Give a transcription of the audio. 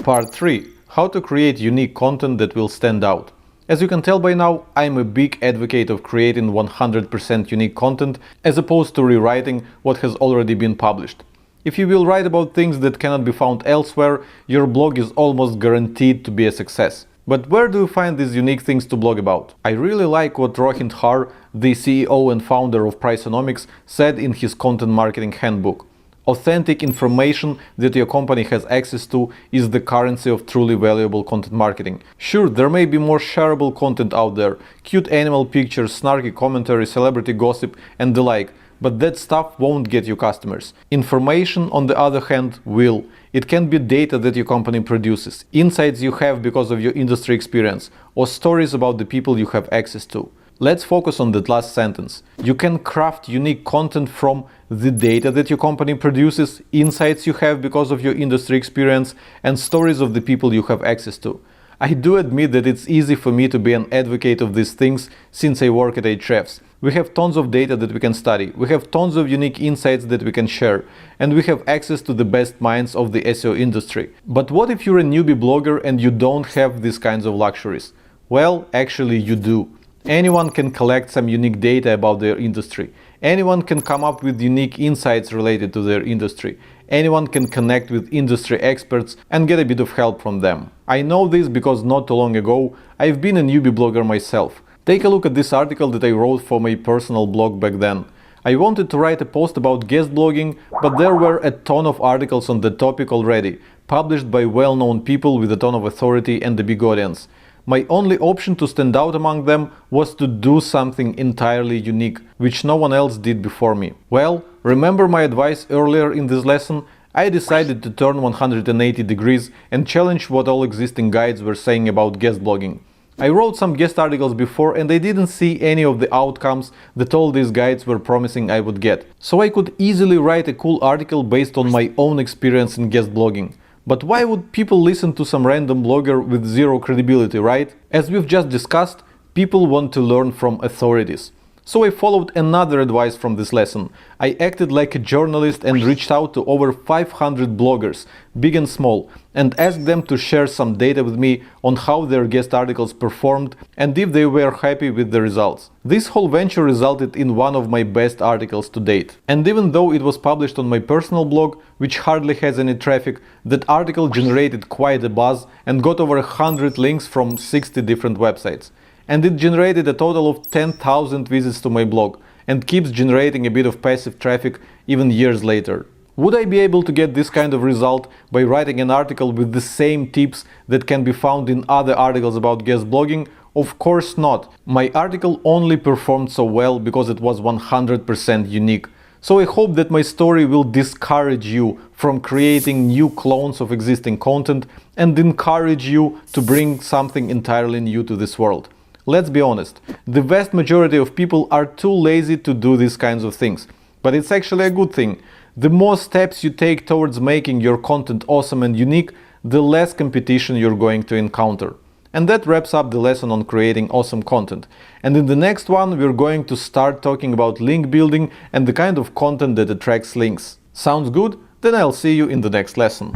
Part 3. How to create unique content that will stand out. As you can tell by now, I'm a big advocate of creating 100% unique content as opposed to rewriting what has already been published. If you will write about things that cannot be found elsewhere, your blog is almost guaranteed to be a success. But where do you find these unique things to blog about? I really like what Rohit Har, the CEO and founder of Priceonomics, said in his content marketing handbook. Authentic information that your company has access to is the currency of truly valuable content marketing. Sure, there may be more shareable content out there, cute animal pictures, snarky commentary, celebrity gossip and the like, but that stuff won't get you customers. Information, on the other hand, will. It can be data that your company produces, insights you have because of your industry experience, or stories about the people you have access to. Let's focus on that last sentence. You can craft unique content from the data that your company produces, insights you have because of your industry experience, and stories of the people you have access to. I do admit that it's easy for me to be an advocate of these things since I work at Ahrefs. We have tons of data that we can study, we have tons of unique insights that we can share, and we have access to the best minds of the SEO industry. But what if you're a newbie blogger and you don't have these kinds of luxuries? Well, actually you do. Anyone can collect some unique data about their industry. Anyone can come up with unique insights related to their industry. Anyone can connect with industry experts and get a bit of help from them. I know this because not too long ago I've been a newbie blogger myself. Take a look at this article that I wrote for my personal blog back then. I wanted to write a post about guest blogging, but there were a ton of articles on the topic already, published by well-known people with a ton of authority and a big audience. My only option to stand out among them was to do something entirely unique, which no one else did before me. Well, remember my advice earlier in this lesson? I decided to turn 180 degrees and challenge what all existing guides were saying about guest blogging. I wrote some guest articles before and I didn't see any of the outcomes that all these guides were promising I would get. So I could easily write a cool article based on my own experience in guest blogging. But why would people listen to some random blogger with zero credibility, right? As we've just discussed, people want to learn from authorities. So I followed another advice from this lesson. I acted like a journalist and reached out to over 500 bloggers, big and small, and asked them to share some data with me on how their guest articles performed and if they were happy with the results. This whole venture resulted in one of my best articles to date. And even though it was published on my personal blog, which hardly has any traffic, that article generated quite a buzz and got over 100 links from 60 different websites. And it generated a total of 10,000 visits to my blog and keeps generating a bit of passive traffic even years later. Would I be able to get this kind of result by writing an article with the same tips that can be found in other articles about guest blogging? Of course not. My article only performed so well because it was 100% unique. So I hope that my story will discourage you from creating new clones of existing content and encourage you to bring something entirely new to this world. Let's be honest, the vast majority of people are too lazy to do these kinds of things. But it's actually a good thing. The more steps you take towards making your content awesome and unique, the less competition you're going to encounter. And that wraps up the lesson on creating awesome content. And in the next one, we're going to start talking about link building and the kind of content that attracts links. Sounds good? Then I'll see you in the next lesson.